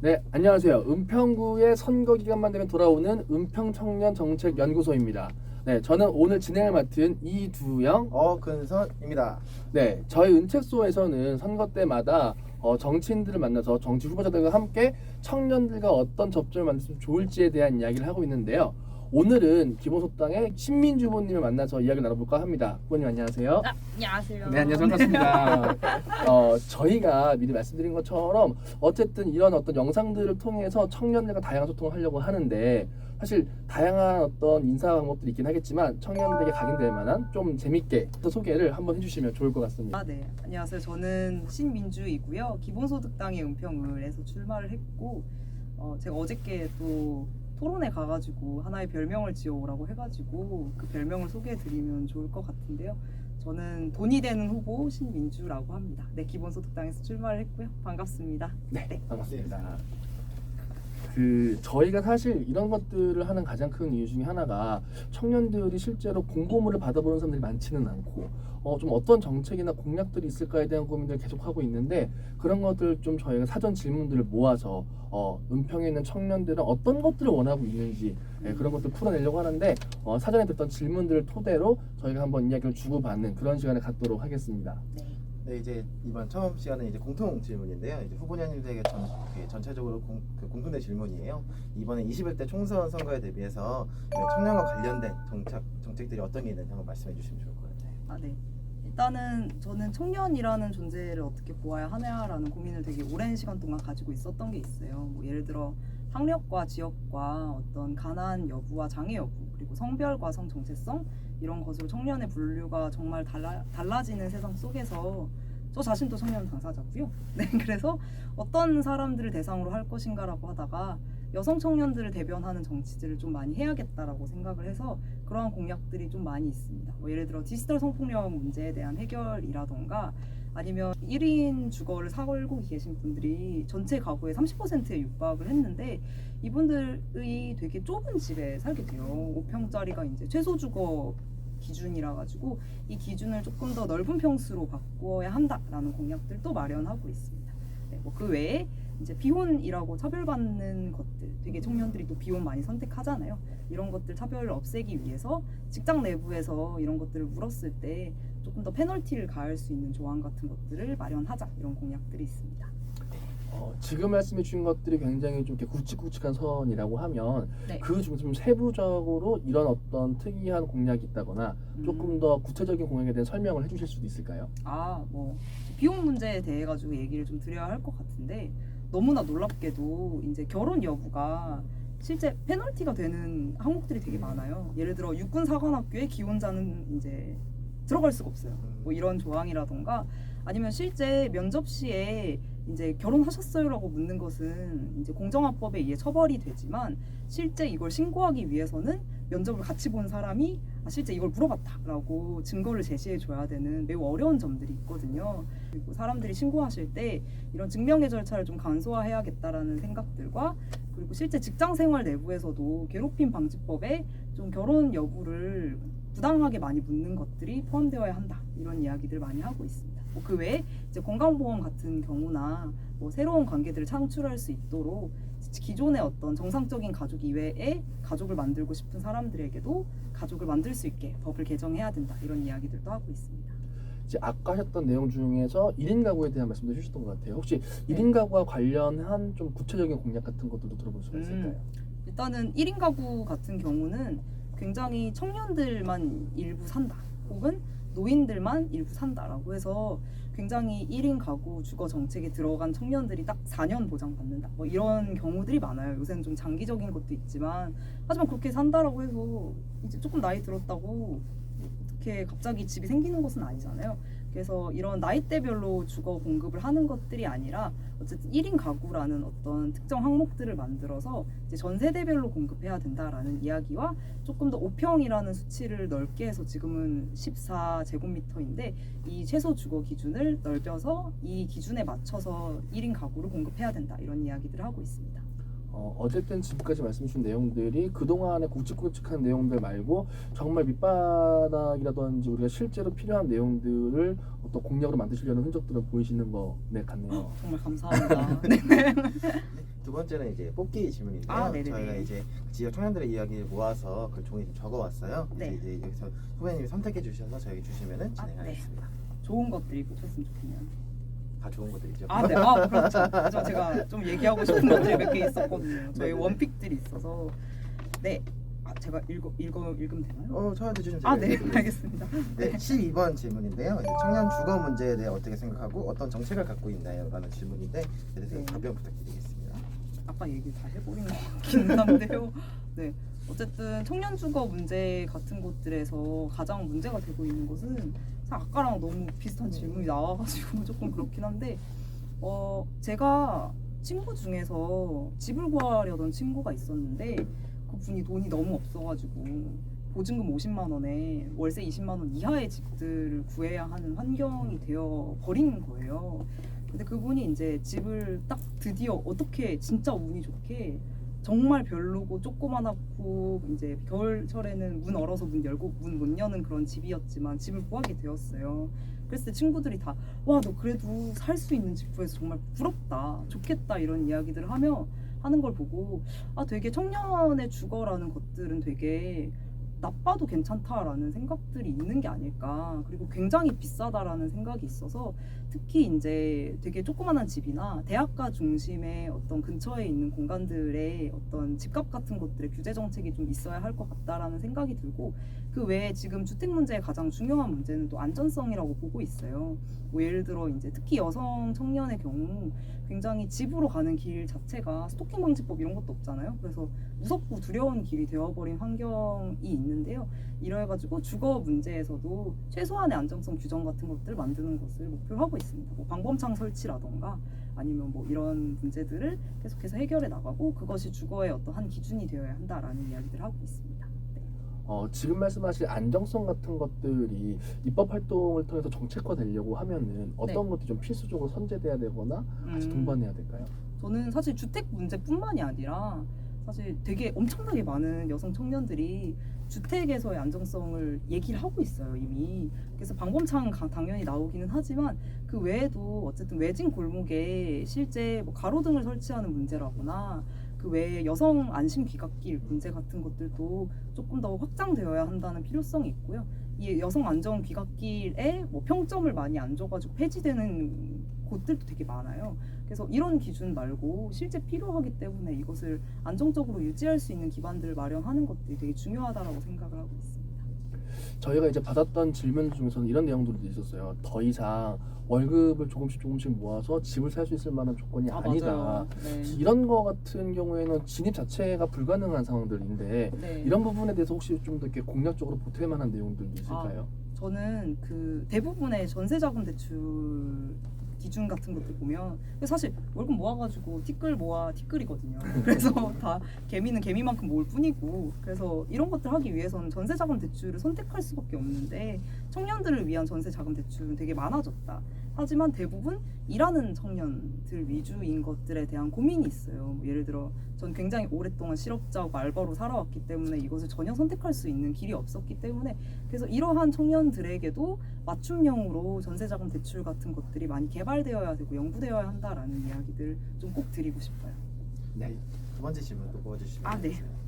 네, 안녕하세요. 은평구의 선거 기간만 되면 돌아오는 은평청년정책연구소입니다. 네, 저는 오늘 진행을 맡은 이두영, 근선입니다. 네, 저희 은책소에서는 선거 때마다 정치인들을 만나서 정치 후보자들과 함께 청년들과 어떤 접점을 만들면 좋을지에 대한 이야기를 하고 있는데요. 오늘은 기본소당의 신민주 후보님을 만나서 이야기를 나눠볼까 합니다. 후보님 안녕하세요. 안녕하세요. 네, 안녕하세요. 반갑습니다. 저희가 미리 말씀드린 것처럼 어쨌든 이런 어떤 영상들을 통해서 청년들과 다양한 소통을 하려고 하는데 사실 다양한 어떤 인사 방법들이 있긴 하겠지만 청년들에게 각인될 만한 좀 재밌게 또 소개를 한번 해주시면 좋을 것 같습니다. 네. 안녕하세요. 저는 신민주이고요. 기본소득당의 은평을에서 출마를 했고 제가 어저께 또 토론회 가가지고 하나의 별명을 지어오라고 해가지고 그 별명을 소개해드리면 좋을 것 같은데요. 저는 돈이 되는 후보 신민주라고 합니다. 네, 기본소득당에서 출마를 했고요. 반갑습니다. 네, 반갑습니다. 저희가 사실 이런 것들을 하는 가장 큰 이유 중에 하나가 청년들이 실제로 공고문을 받아보는 사람들이 많지는 않고 좀 어떤 정책이나 공약들이 있을까에 대한 고민들을 계속 하고 있는데 그런 것들 좀 저희가 사전 질문들을 모아서 은평에 있는 청년들은 어떤 것들을 원하고 있는지 그런 것들 풀어내려고 하는데 사전에 듣던 질문들을 토대로 저희가 한번 이야기를 주고받는 그런 시간을 갖도록 하겠습니다. 네, 이제 이번 처음 시간은 이제 공통 질문인데요. 이제 후보자님들에게 전체적으로 공통된 질문이에요. 이번에 21대 총선 선거에 대비해서 청년과 관련된 정책들이 어떤 게 있는지 한번 말씀해 주시면 좋을 것 같아요. 네. 일단은 저는 청년이라는 존재를 어떻게 보아야 하냐라는 고민을 되게 오랜 시간 동안 가지고 있었던 게 있어요. 뭐 예를 들어 학력과 지역과 어떤 가난 여부와 장애 여부 그리고 성별과 성 정체성 이런 것으로 청년의 분류가 정말 달라지는 세상 속에서 저 자신도 청년 당사자고요. 네, 그래서 어떤 사람들을 대상으로 할 것인가라고 하다가 여성 청년들을 대변하는 정치들을 좀 많이 해야겠다라고 생각을 해서 그러한 공약들이 좀 많이 있습니다. 뭐 예를 들어 디지털 성폭력 문제에 대한 해결이라던가 아니면 1인 주거를 살고 계신 분들이 전체 가구의 30%에 육박을 했는데 이분들이 되게 좁은 집에 살게 돼요. 5평짜리가 이제 최소 주거 기준이라 가지고 이 기준을 조금 더 넓은 평수로 바꿔야 한다라는 공약들도 마련하고 있습니다. 네, 뭐 그 외에 이제 비혼이라고 차별받는 것들 되게 청년들이 또 비혼 많이 선택하잖아요. 이런 것들 차별을 없애기 위해서 직장 내부에서 이런 것들을 물었을 때 조금 더 페널티를 가할 수 있는 조항 같은 것들을 마련하자 이런 공약들이 있습니다. 지금 말씀해 주신 것들이 굉장히 좀 이렇게 굵직굵직한 선이라고 하면 네. 그 중에 좀 세부적으로 이런 어떤 특이한 공약이 있다거나 조금 더 구체적인 공약에 대한 설명을 해주실 수도 있을까요? 뭐 비혼 문제에 대해 가지고 얘기를 좀 드려야 할 것 같은데 너무나 놀랍게도 이제 결혼 여부가 실제 페널티가 되는 항목들이 되게 많아요. 예를 들어 육군사관학교에 기혼자는 이제 들어갈 수가 없어요. 뭐 이런 조항이라던가 아니면 실제 면접 시에 이제 결혼하셨어요라고 묻는 것은 이제 공정합법에 의해 처벌이 되지만 실제 이걸 신고하기 위해서는 면접을 같이 본 사람이 실제 이걸 물어봤다라고 증거를 제시해 줘야 되는 매우 어려운 점들이 있거든요. 그리고 사람들이 신고하실 때 이런 증명의 절차를 좀 간소화해야겠다라는 생각들과 그리고 실제 직장 생활 내부에서도 괴롭힘 방지법에 좀 결혼 여부를 부당하게 많이 묻는 것들이 포함되어야 한다 이런 이야기들 많이 하고 있습니다. 뭐 그 외에 이제 건강보험 같은 경우나 뭐 새로운 관계들을 창출할 수 있도록 기존의 어떤 정상적인 가족 이외에 가족을 만들고 싶은 사람들에게도 가족을 만들 수 있게 법을 개정해야 된다 이런 이야기들도 하고 있습니다. 이제 아까 하셨던 내용 중에서 1인 가구에 대한 말씀도 해주셨던 것 같아요. 혹시 1인 가구와 관련한 좀 구체적인 공약 같은 것들도 들어볼 수가 있을까요? 일단은 1인 가구 같은 경우는 굉장히 청년들만 일부 산다 혹은 노인들만 일부 산다라고 해서 굉장히 1인 가구 주거 정책에 들어간 청년들이 딱 4년 보장받는다 뭐 이런 경우들이 많아요. 요새는 좀 장기적인 것도 있지만 하지만 그렇게 산다라고 해서 이제 조금 나이 들었다고 어떻게 갑자기 집이 생기는 것은 아니잖아요. 그래서 이런 나이대별로 주거 공급을 하는 것들이 아니라 어쨌든 1인 가구라는 어떤 특정 항목들을 만들어서 이제 전 세대별로 공급해야 된다라는 이야기와 조금 더 5평이라는 수치를 넓게 해서 지금은 14제곱미터인데 이 최소 주거 기준을 넓혀서 이 기준에 맞춰서 1인 가구를 공급해야 된다 이런 이야기들을 하고 있습니다. 어쨌든 지금까지 말씀 주신 내용들이 그동안의 굵직굵직한 내용들 말고 정말 밑바닥이라든지 우리가 실제로 필요한 내용들을 어떤 공약으로 만드시려는 흔적들은 보이시는 거 같네요. 정말 감사합니다. 네. 두 번째는 이제 뽑기 질문인데요. 아, 네네네. 저희가 이제 지역 청년들의 이야기를 모아서 그 종이에 좀 적어왔어요. 네. 이제 여기서 후보님이 선택해 주셔서 저에게 주시면은 아, 네. 진행하겠습니다. 좋은 것들이 뽑혔으면 좋겠네요. 다 좋은 것들이죠. 아, 네. 아, 그렇죠. 그래서 제가 좀 얘기하고 싶은 것들이 몇 개 있었거든요. 저희 네네. 원픽들이 있어서. 네. 아, 제가 읽으면 되나요? 저한테 주시면 아, 네. 읽어드리겠습니다. 알겠습니다. 네, 12번 질문인데요. 이제 청년 주거 문제에 대해 어떻게 생각하고 어떤 정책을 갖고 있나요? 라는 질문인데 그래서 네. 답변 부탁드리겠습니다. 아까 얘기 다 해버린 것 같기는 한데요. 네. 어쨌든 청년 주거 문제 같은 곳들에서 가장 문제가 되고 있는 것은 사실 아까랑 너무 비슷한 질문이 나와가지고 조금 그렇긴 한데 제가 친구 중에서 집을 구하려던 친구가 있었는데 그분이 돈이 너무 없어가지고 보증금 50만 원에 월세 20만 원 이하의 집들을 구해야 하는 환경이 되어 버린 거예요. 근데 그분이 이제 집을 딱 드디어 어떻게 진짜 운이 좋게 정말 별로고 조그만하고 이제 겨울철에는 문 얼어서 문 열고 문 못 여는 그런 집이었지만 집을 구하게 되었어요. 그랬을 때 친구들이 다 와, 너 그래도 살 수 있는 집 구해서 정말 부럽다, 좋겠다 이런 이야기들을 하는 걸 보고 되게 청년의 주거라는 것들은 되게 나빠도 괜찮다라는 생각들이 있는 게 아닐까. 그리고 굉장히 비싸다라는 생각이 있어서 특히 이제 되게 조그만한 집이나 대학가 중심의 어떤 근처에 있는 공간들의 어떤 집값 같은 것들의 규제 정책이 좀 있어야 할 것 같다라는 생각이 들고 그 외에 지금 주택 문제의 가장 중요한 문제는 또 안전성이라고 보고 있어요. 뭐 예를 들어 이제 특히 여성 청년의 경우 굉장히 집으로 가는 길 자체가 스토킹 방지법 이런 것도 없잖아요. 그래서 무섭고 두려운 길이 되어버린 환경이 있는데요. 이래가지고 주거 문제에서도 최소한의 안정성 규정 같은 것들 만드는 것을 목표로 하고 있습니다. 뭐 방범창 설치라던가 아니면 뭐 이런 문제들을 계속해서 해결해 나가고 그것이 주거의 어떤 한 기준이 되어야 한다라는 이야기들을 하고 있습니다. 지금 말씀하신 안정성 같은 것들이 입법 활동을 통해서 정책화되려고 하면은 어떤 네. 것들이 좀 필수적으로 선제돼야 되거나 같이 동반해야 될까요? 저는 사실 주택 문제뿐만이 아니라 사실 되게 엄청나게 많은 여성 청년들이 주택에서의 안정성을 얘기를 하고 있어요 이미. 그래서 방범창 당연히 나오기는 하지만 그 외에도 어쨌든 외진 골목에 실제 뭐 가로등을 설치하는 문제라거나 그 외에 여성 안심 귀갓길 문제 같은 것들도 조금 더 확장되어야 한다는 필요성이 있고요. 이 여성 안전 귀갓길에 뭐 평점을 많이 안 줘가지고 폐지되는 곳들도 되게 많아요. 그래서 이런 기준 말고 실제 필요하기 때문에 이것을 안정적으로 유지할 수 있는 기반들을 마련하는 것들이 되게 중요하다라고 생각을 하고 있습니다. 저희가 이제 받았던 질문 중에서는 이런 내용들도 있었어요. 더 이상 월급을 조금씩 모아서 집을 살 수 있을 만한 조건이 아니다. 맞아요. 네. 이런 거 같은 경우에는 진입 자체가 불가능한 상황들인데 네. 이런 부분에 대해서 혹시 좀 더 이렇게 공략적으로 보탤 만한 내용들도 있을까요? 저는 그 대부분의 전세자금 대출 기준 같은 것들 보면 사실 월급 모아가지고 티끌 모아 티끌이거든요. 그래서 다 개미는 개미만큼 모을 뿐이고 그래서 이런 것들 하기 위해서는 전세자금 대출을 선택할 수밖에 없는데 청년들을 위한 전세자금 대출은 되게 많아졌다. 하지만 대부분 일하는 청년들 위주인 것들에 대한 고민이 있어요. 뭐 예를 들어 전 굉장히 오랫동안 실업자고 알바로 살아왔기 때문에 이것을 전혀 선택할 수 있는 길이 없었기 때문에 그래서 이러한 청년들에게도 맞춤형으로 전세자금 대출 같은 것들이 많이 개발되어야 되고 연구되어야 한다라는 이야기들 좀 꼭 드리고 싶어요. 네. 두 번째 질문도 뽑아주시면 네. 되겠습니다.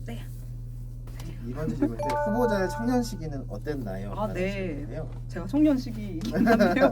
네. 이 번째 질문인데 후보자의 청년 시기는 어땠나요? 아, 라는 네. 질문인데요. 제가 청년 시기이긴 한데요.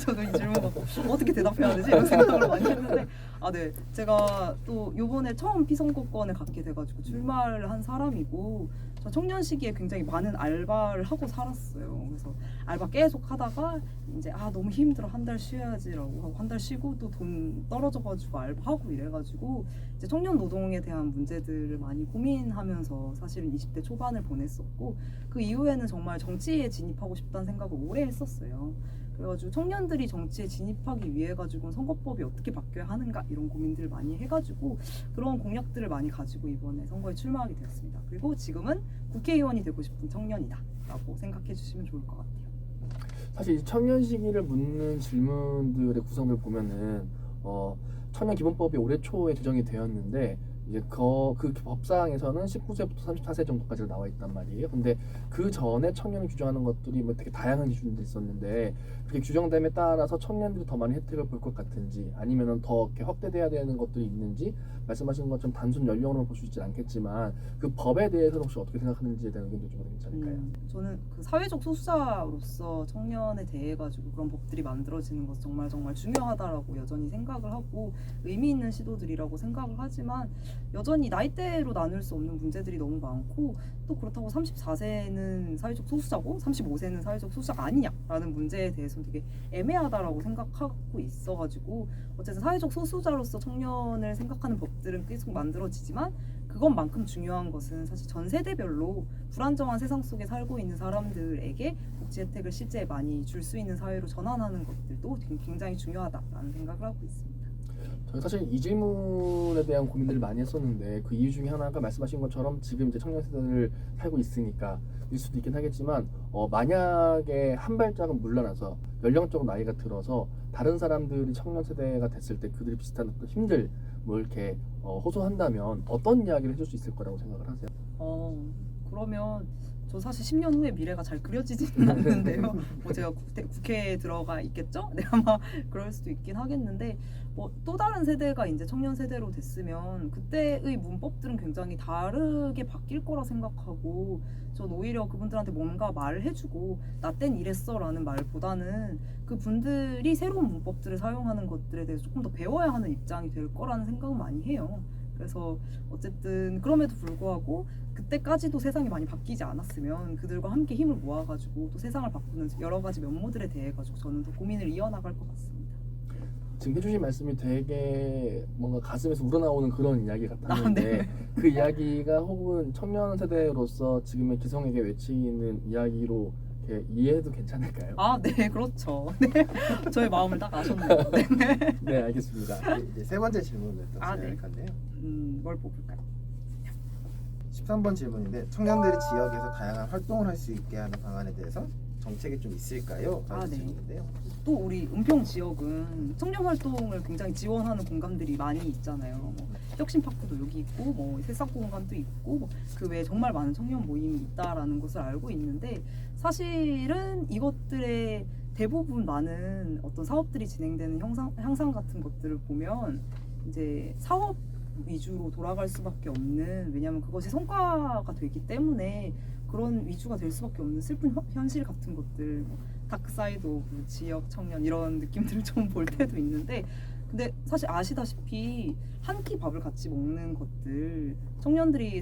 저도 이 질문 받고 어떻게 대답해야 되지? 이런 생각을 많이 했는데 네. 제가 또 요번에 처음 피선거권을 갖게 돼가지고 출마를 한 사람이고 저 청년 시기에 굉장히 많은 알바를 하고 살았어요. 그래서 알바 계속 하다가 이제 너무 힘들어 한 달 쉬어야지라고 하고 한 달 쉬고 또 돈 떨어져가지고 알바하고 이래가지고 이제 청년 노동에 대한 문제들을 많이 고민하면서 사실은 20대 초반을 보냈었고 그 이후에는 정말 정치에 진입하고 싶다는 생각을 오래 했었어요. 그래가지고 청년들이 정치에 진입하기 위해 가지고 선거법이 어떻게 바뀌어야 하는가 이런 고민들을 많이 해가지고 그런 공약들을 많이 가지고 이번에 선거에 출마하게 되었습니다. 그리고 지금은 국회의원이 되고 싶은 청년이다라고 생각해 주시면 좋을 것 같아요. 사실 이 청년 시기를 묻는 질문들의 구성을 보면은 청년 기본법이 올해 초에 제정이 되었는데 이제 그 법사항에서는 19세부터 34세 정도까지 나와 있단 말이에요. 근데 그 전에 청년을 규정하는 것들이 뭐 되게 다양한 기준들이 있었는데 그렇게 규정됨에 따라서 청년들이 더 많은 혜택을 볼 것 같은지 아니면은 더 이렇게 확대돼야 되는 것들이 있는지 말씀하신 것처럼 단순 연령으로 볼 수 있지 않겠지만 그 법에 대해서는 혹시 어떻게 생각하는지에 대한 의견도 좀 괜찮을까요? 저는 그 사회적 소수자로서 청년에 대해 가지고 그런 법들이 만들어지는 것 정말 중요하다라고 여전히 생각을 하고 의미 있는 시도들이라고 생각을 하지만 여전히 나이대로 나눌 수 없는 문제들이 너무 많고 또 그렇다고 34세는 사회적 소수자고 35세는 사회적 소수자가 아니냐라는 문제에 대해서는 되게 애매하다라고 생각하고 있어가지고 어쨌든 사회적 소수자로서 청년을 생각하는 법들은 계속 만들어지지만 그것만큼 중요한 것은 사실 전 세대별로 불안정한 세상 속에 살고 있는 사람들에게 복지 혜택을 실제 많이 줄 수 있는 사회로 전환하는 것들도 굉장히 중요하다라는 생각을 하고 있습니다. 저는 사실 이 질문에 대한 고민들을 많이 했었는데 그 이유 중에 하나가 말씀하신 것처럼 지금 이제 청년 세대를 살고 있으니까 일 수도 있긴 하겠지만 만약에 한 발짝은 물러나서 연령적 나이가 들어서 다른 사람들이 청년 세대가 됐을 때 그들이 비슷한 어떤 힘들 뭐 이렇게 호소한다면 어떤 이야기를 해줄 수 있을 거라고 생각을 하세요? 그러면 저 사실 10년 후에 미래가 잘 그려지지는 않는데요. 뭐 제가 국회에 들어가 있겠죠? 네, 아마 그럴 수도 있긴 하겠는데 뭐 또 다른 세대가 이제 청년 세대로 됐으면 그때의 문법들은 굉장히 다르게 바뀔 거라 생각하고 전 오히려 그분들한테 뭔가 말을 해주고 나 땐 이랬어라는 말보다는 그분들이 새로운 문법들을 사용하는 것들에 대해서 조금 더 배워야 하는 입장이 될 거라는 생각은 많이 해요. 그래서 어쨌든 그럼에도 불구하고 그때까지도 세상이 많이 바뀌지 않았으면 그들과 함께 힘을 모아가지고 또 세상을 바꾸는 여러 가지 면모들에 대해 가지고 저는 더 고민을 이어나갈 것 같습니다. 지금 해주신 말씀이 되게 뭔가 가슴에서 우러나오는 그런 이야기 같았는데 네. 그 이야기가 혹은 청년 세대로서 지금의 기성에게 외치는 이야기로 이렇게 이해해도 괜찮을까요? 네, 그렇죠. 네, 저의 마음을 딱 아셨네요. 네. 네, 알겠습니다. 이제 세 번째 질문을 또 네. 진행할 건데요. 뭘 뽑을까요? 13번 질문인데 청년들이 지역에서 다양한 활동을 할 수 있게 하는 방안에 대해서 정책이 좀 있을까요? 라는 네. 질문인데요. 또 우리 은평 지역은 청년 활동을 굉장히 지원하는 공간들이 많이 있잖아요. 뭐 혁신파크도 여기 있고, 뭐 새싹공간도 있고, 뭐 그 외에 정말 많은 청년 모임이 있다라는 것을 알고 있는데 사실은 이것들의 대부분 많은 어떤 사업들이 진행되는 향상 같은 것들을 보면 이제 사업 위주로 돌아갈 수밖에 없는 왜냐하면 그것이 성과가 되기 때문에 그런 위주가 될 수밖에 없는 슬픈 현실 같은 것들 뭐 다크사이드 오브 지역 청년 이런 느낌들을 좀 볼 때도 있는데 근데 사실 아시다시피 한 끼 밥을 같이 먹는 것들 청년들이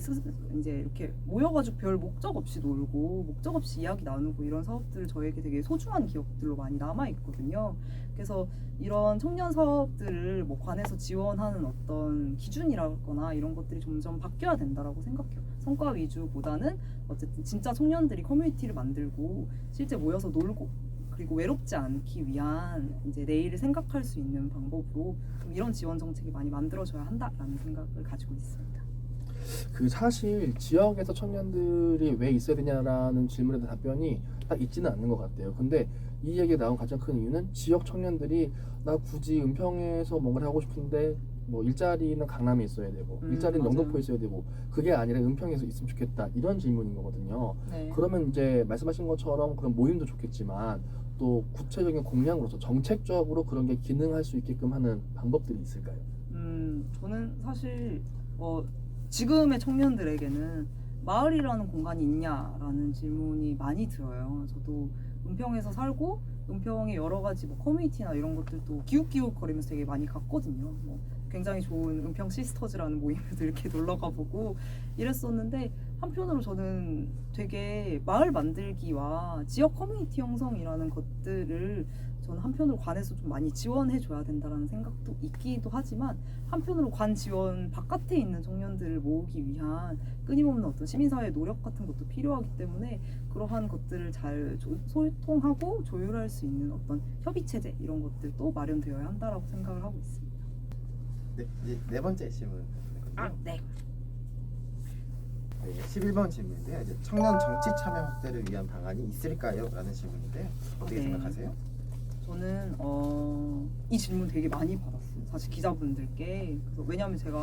이제 이렇게 모여가지고 별 목적 없이 놀고 목적 없이 이야기 나누고 이런 사업들을 저에게 되게 소중한 기억들로 많이 남아 있거든요. 그래서 이런 청년 사업들을 뭐 관에서 지원하는 어떤 기준이라거나 이런 것들이 점점 바뀌어야 된다라고 생각해요. 성과 위주보다는 어쨌든 진짜 청년들이 커뮤니티를 만들고 실제 모여서 놀고 그리고 외롭지 않기 위한 이제 내일을 생각할 수 있는 방법으로 좀 이런 지원 정책이 많이 만들어져야 한다라는 생각을 가지고 있습니다. 그 사실 지역에서 청년들이 왜 있어야 되냐라는 질문에 대한 답변이 딱 있지는 않는 것 같아요. 근데 이 얘기가 나온 가장 큰 이유는 지역 청년들이 나 굳이 은평에서 뭔가를 하고 싶은데 뭐 일자리는 강남에 있어야 되고 일자리는 맞아요. 영등포에 있어야 되고 그게 아니라 은평에서 있으면 좋겠다 이런 질문인 거거든요. 네. 그러면 이제 말씀하신 것처럼 그런 모임도 좋겠지만 또 구체적인 공약으로서 정책적으로 그런 게 기능할 수 있게끔 하는 방법들이 있을까요? 저는 사실 지금의 청년들에게는 마을이라는 공간이 있냐라는 질문이 많이 들어요. 저도 은평에서 살고 은평의 여러 가지 뭐 커뮤니티나 이런 것들도 기웃기웃거리면서 되게 많이 갔거든요. 뭐 굉장히 좋은 은평 시스터즈라는 모임에도 이렇게 놀러가 보고 이랬었는데 한편으로 저는 되게 마을 만들기와 지역 커뮤니티 형성이라는 것들을 저는 한편으로 관에서 좀 많이 지원해 줘야 된다라는 생각도 있기도 하지만 한편으로 관 지원 바깥에 있는 청년들을 모으기 위한 끊임없는 어떤 시민사회의 노력 같은 것도 필요하기 때문에 그러한 것들을 잘 소통하고 조율할 수 있는 어떤 협의체제 이런 것들도 마련되어야 한다라고 생각을 하고 있습니다. 네, 이제 네 번째 질문. 네. 네, 11번 질문인데요. 이제 청년 정치 참여 확대를 위한 방안이 있을까요? 라는 질문인데요. 어떻게 네. 생각하세요? 저는 이 질문 되게 많이 받았어요. 사실 기자분들께. 그래서 왜냐하면 제가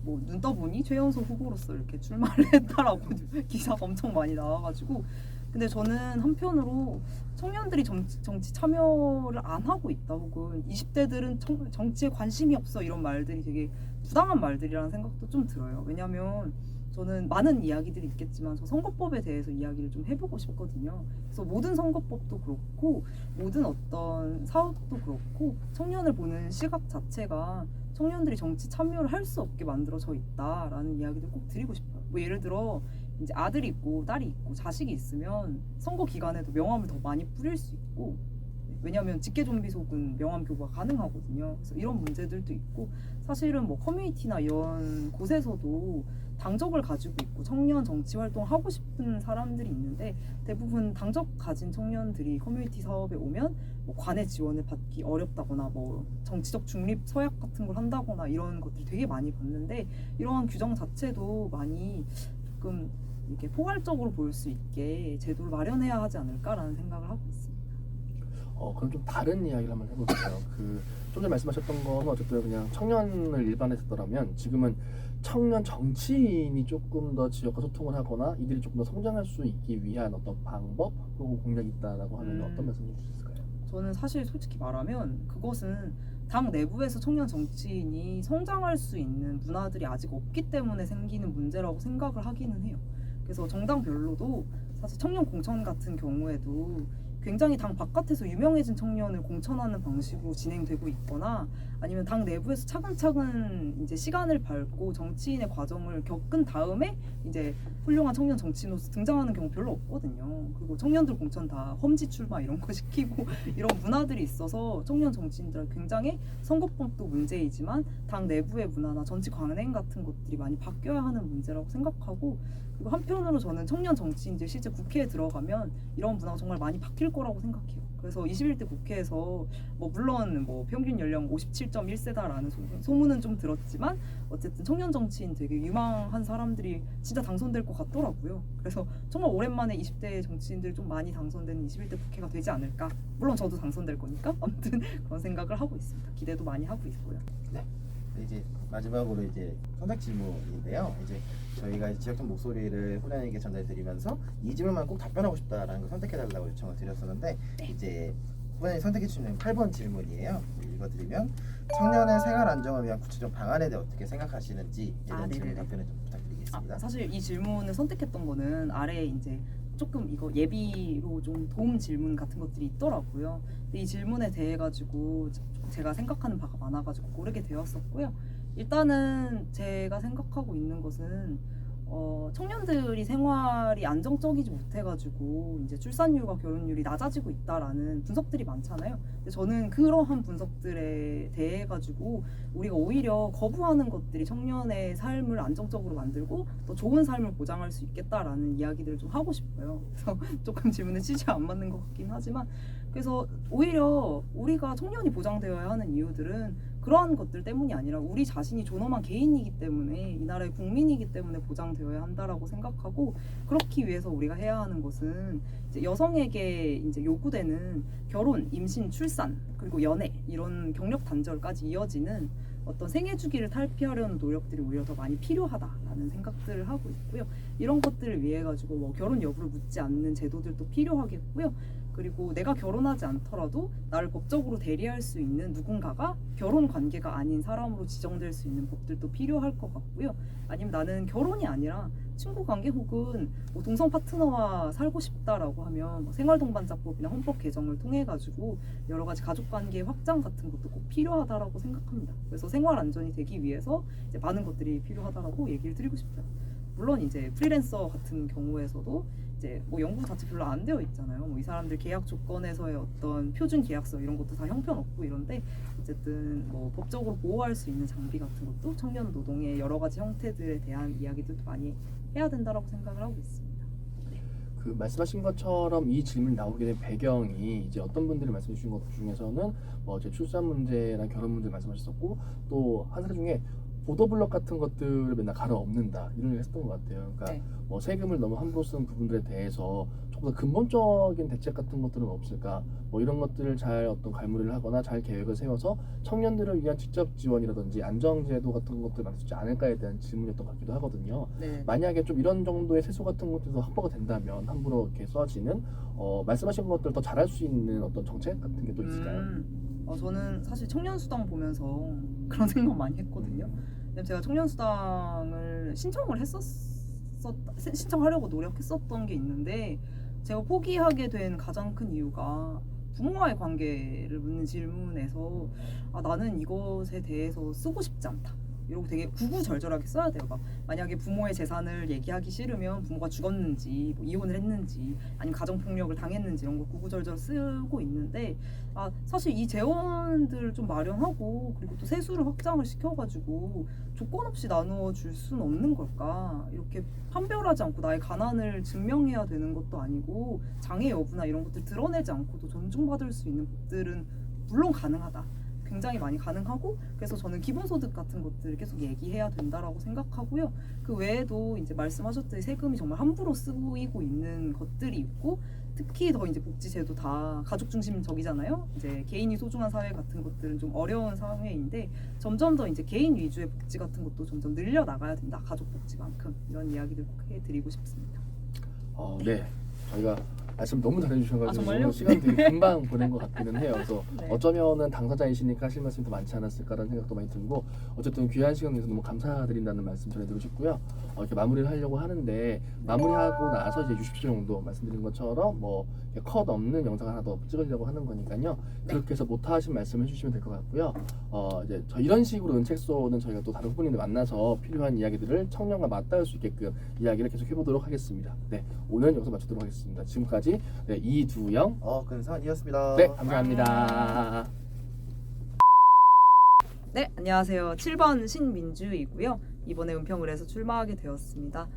뭐 눈 떠보니 최연소 후보로서 이렇게 출마를 했다라고 기사가 엄청 많이 나와가지고 근데 저는 한편으로 청년들이 정치 참여를 안 하고 있다 혹은 20대들은 정치에 관심이 없어 이런 말들이 되게 부당한 말들이라는 생각도 좀 들어요. 왜냐하면 저는 많은 이야기들이 있겠지만 저 선거법에 대해서 이야기를 좀 해보고 싶거든요. 그래서 모든 선거법도 그렇고 모든 어떤 사업도 그렇고 청년을 보는 시각 자체가 청년들이 정치 참여를 할 수 없게 만들어져 있다라는 이야기를 꼭 드리고 싶어요. 뭐 예를 들어 이제 아들이 있고 딸이 있고 자식이 있으면 선거 기간에도 명함을 더 많이 뿌릴 수 있고 왜냐하면 직계존비속은 명함 교부가 가능하거든요. 그래서 이런 문제들도 있고 사실은 뭐 커뮤니티나 이런 곳에서도 당적을 가지고 있고 청년 정치 활동을 하고 싶은 사람들이 있는데 대부분 당적 가진 청년들이 커뮤니티 사업에 오면 뭐 관의 지원을 받기 어렵다거나 뭐 정치적 중립 서약 같은 걸 한다거나 이런 것들이 되게 많이 봤는데 이러한 규정 자체도 많이 조금 이렇게 포괄적으로 볼 수 있게 제도를 마련해야 하지 않을까라는 생각을 하고 있습니다. 그럼 좀 다른 이야기를 한번 해볼게요. 좀 전에 말씀하셨던 거는 어쨌든 그냥 청년을 일반에 듣더라면 지금은 청년 정치인이 조금 더 지역과 소통을 하거나 이들이 조금 더 성장할 수 있기 위한 어떤 방법 그리고 공략이 있다라고 하면 어떤 말씀 주실 수 있을까요? 저는 사실 솔직히 말하면 그것은 당 내부에서 청년 정치인이 성장할 수 있는 문화들이 아직 없기 때문에 생기는 문제라고 생각을 하기는 해요. 그래서 정당별로도 사실 청년 공천 같은 경우에도 굉장히 당 바깥에서 유명해진 청년을 공천하는 방식으로 진행되고 있거나 아니면 당 내부에서 차근차근 이제 시간을 밟고 정치인의 과정을 겪은 다음에 이제 훌륭한 청년 정치인으로서 등장하는 경우 별로 없거든요. 그리고 청년들 공천 다 험지 출마 이런 거 시키고 이런 문화들이 있어서 청년 정치인들은 굉장히 선거법도 문제이지만 당 내부의 문화나 정치 관행 같은 것들이 많이 바뀌어야 하는 문제라고 생각하고 그리고 한편으로 저는 청년 정치인들 실제 국회에 들어가면 이런 문화가 정말 많이 바뀔 거라고 생각해요. 그래서 21대 국회에서 뭐 물론 뭐 평균 연령 57.1세다라는 소문은 좀 들었지만 어쨌든 청년 정치인 되게 유망한 사람들이 진짜 당선될 것 같더라고요. 그래서 정말 오랜만에 20대 정치인들 좀 많이 당선되는 21대 국회가 되지 않을까. 물론 저도 당선될 거니까 아무튼 그런 생각을 하고 있습니다. 기대도 많이 하고 있고요. 네. 이제 마지막으로 이제 선택 질문인데요. 이제 저희가 지역적 목소리를 후보자님께 전달드리면서 이 질문만 꼭 답변하고 싶다라는 걸 선택해달라고 요청을 드렸었는데 이제 후보자님 선택해 주시는 8번 질문이에요. 읽어드리면 청년의 생활 안정을 위한 구체적 방안에 대해 어떻게 생각하시는지 이런 질문 답변을 좀 부탁드리겠습니다. 사실 이 질문을 선택했던 거는 아래에 이제 조금 이거 예비로 좀 도움 질문 같은 것들이 있더라고요. 근데 이 질문에 대해 가지고 제가 생각하는 바가 많아가지고 고르게 되었었고요. 일단은 제가 생각하고 있는 것은 청년들이 생활이 안정적이지 못해가지고 이제 출산율과 결혼율이 낮아지고 있다라는 분석들이 많잖아요. 근데 저는 그러한 분석들에 대해 가지고 우리가 오히려 거부하는 것들이 청년의 삶을 안정적으로 만들고 또 좋은 삶을 보장할 수 있겠다라는 이야기들을 좀 하고 싶어요. 그래서 조금 질문에 취지가 안 맞는 것 같긴 하지만 그래서 오히려 우리가 청년이 보장되어야 하는 이유들은 그러한 것들 때문이 아니라 우리 자신이 존엄한 개인이기 때문에 이 나라의 국민이기 때문에 보장되어야 한다라고 생각하고 그렇기 위해서 우리가 해야 하는 것은 이제 여성에게 이제 요구되는 결혼, 임신, 출산 그리고 연애 이런 경력 단절까지 이어지는 어떤 생애 주기를 탈피하려는 노력들이 오히려 더 많이 필요하다라는 생각들을 하고 있고요. 이런 것들을 위해 가지고 뭐 결혼 여부를 묻지 않는 제도들도 필요하겠고요. 그리고 내가 결혼하지 않더라도 나를 법적으로 대리할 수 있는 누군가가 결혼 관계가 아닌 사람으로 지정될 수 있는 법들도 필요할 것 같고요. 아니면 나는 결혼이 아니라 친구 관계 혹은 뭐 동성 파트너와 살고 싶다라고 하면 뭐 생활동반자법이나 헌법 개정을 통해 가지고 여러 가지 가족 관계 확장 같은 것도 꼭 필요하다라고 생각합니다. 그래서 생활 안전이 되기 위해서 이제 많은 것들이 필요하다라고 얘기를 드리고 싶어요. 물론 이제 프리랜서 같은 경우에서도 이제 뭐 연구 자체 별로 안 되어 있잖아요. 뭐 이 사람들 계약 조건에서의 어떤 표준 계약서 이런 것도 다 형편없고 이런데 어쨌든 뭐 법적으로 보호할 수 있는 장비 같은 것도 청년 노동의 여러 가지 형태들에 대한 이야기들도 많이 해야 된다라고 생각을 하고 있습니다. 말씀하신 것처럼 이 질문이 나오게 된 배경이 이제 어떤 분들이 말씀해 주신 것 중에서는 뭐 이제 출산 문제나 결혼 문제 말씀하셨었고 또 한 사례 중에 보도블록 같은 것들을 맨날 갈아엎는다 이런 얘기를 했던 것 같아요. 그러니까 네. 뭐 세금을 너무 함부로 쓰는 부분들에 대해서 조금 더 근본적인 대책 같은 것들은 없을까? 뭐 이런 것들을 잘 어떤 갈무리를 하거나 잘 계획을 세워서 청년들을 위한 직접 지원이라든지 안정제도 같은 것들 만들 수 있지 않을까에 대한 질문이었던 것 같기도 하거든요. 네. 만약에 좀 이런 정도의 세수 같은 것들도 확보가 된다면 함부로 이렇게 써지는 말씀하신 것들 더 잘할 수 있는 어떤 정책 같은 게 또 있을까요? 저는 사실 청년수당 보면서 그런 생각 많이 했거든요. 왜냐면 제가 청년수당을 신청하려고 노력했었던 게 있는데 제가 포기하게 된 가장 큰 이유가 부모와의 관계를 묻는 질문에서 나는 이것에 대해서 쓰고 싶지 않다. 이러고 되게 구구절절하게 써야 돼요. 막 만약에 부모의 재산을 얘기하기 싫으면 부모가 죽었는지, 뭐 이혼을 했는지, 아니면 가정폭력을 당했는지 이런 거 구구절절 쓰고 있는데 사실 이 재원들을 좀 마련하고 그리고 또 세수를 확장을 시켜가지고 조건 없이 나누어 줄 수는 없는 걸까? 이렇게 판별하지 않고 나의 가난을 증명해야 되는 것도 아니고 장애 여부나 이런 것들 드러내지 않고도 존중받을 수 있는 법들은 물론 가능하다. 굉장히 많이 가능하고 그래서 저는 기본소득 같은 것들을 계속 얘기해야 된다라고 생각하고요. 그 외에도 이제 말씀하셨듯이 세금이 정말 함부로 쓰이고 있는 것들이 있고 특히 더 이제 복지제도 다 가족 중심적이잖아요. 이제 개인이 소중한 사회 같은 것들은 좀 어려운 사회인데 점점 더 이제 개인 위주의 복지 같은 것도 점점 늘려 나가야 된다. 가족 복지만큼 이런 이야기를 꼭 해드리고 싶습니다. 네, 저희가 말씀 너무 잘해주셔가지고 정말요? 시간 되게 금방 보낸 것 같기는 해요. 그래서 네. 어쩌면은 당사자이시니까 하실 말씀이 더 많지 않았을까라는 생각도 많이 들고 어쨌든 귀한 시간 내서 너무 감사드린다는 말씀 전해드리고 싶고요. 이렇게 마무리를 하려고 하는데 마무리하고 나서 이제 60초 정도 말씀드린 것처럼 뭐 컷 없는 영상을 하나 더 찍으려고 하는 거니까요. 그렇게 해서 못하신 말씀 해주시면 될 것 같고요. 이제 이런 식으로 은책소는 저희가 또 다른 후보님들 만나서 필요한 이야기들을 청년과 맞닿을 수 있게끔 이야기를 계속 해보도록 하겠습니다. 네, 오늘 여기서 마치도록 하겠습니다. 지금까지 이두영 근사원이었습니다. 네, 감사합니다. 네, 안녕하세요. 7번 신민주이고요. 이번에 은평을에서 출마하게 되었습니다.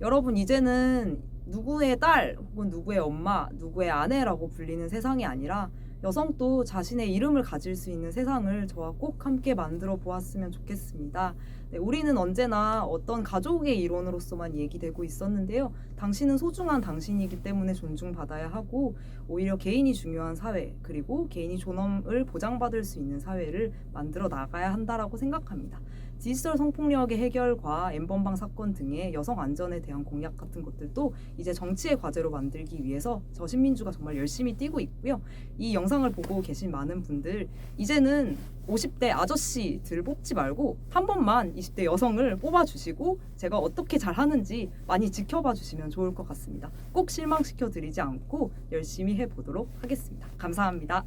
여러분 이제는 누구의 딸 혹은 누구의 엄마, 누구의 아내라고 불리는 세상이 아니라 여성도 자신의 이름을 가질 수 있는 세상을 저와 꼭 함께 만들어 보았으면 좋겠습니다. 네, 우리는 언제나 어떤 가족의 일원으로서만 얘기되고 있었는데요. 당신은 소중한 당신이기 때문에 존중받아야 하고 오히려 개인이 중요한 사회 그리고 개인이 존엄을 보장받을 수 있는 사회를 만들어 나가야 한다라고 생각합니다. 디지털 성폭력의 해결과 N번방 사건 등의 여성 안전에 대한 공약 같은 것들도 이제 정치의 과제로 만들기 위해서 저 신민주가 정말 열심히 뛰고 있고요. 이 영상을 보고 계신 많은 분들 이제는 50대 아저씨들 뽑지 말고 한 번만 20대 여성을 뽑아주시고 제가 어떻게 잘하는지 많이 지켜봐 주시면 좋을 것 같습니다. 꼭 실망시켜 드리지 않고 열심히 해보도록 하겠습니다. 감사합니다.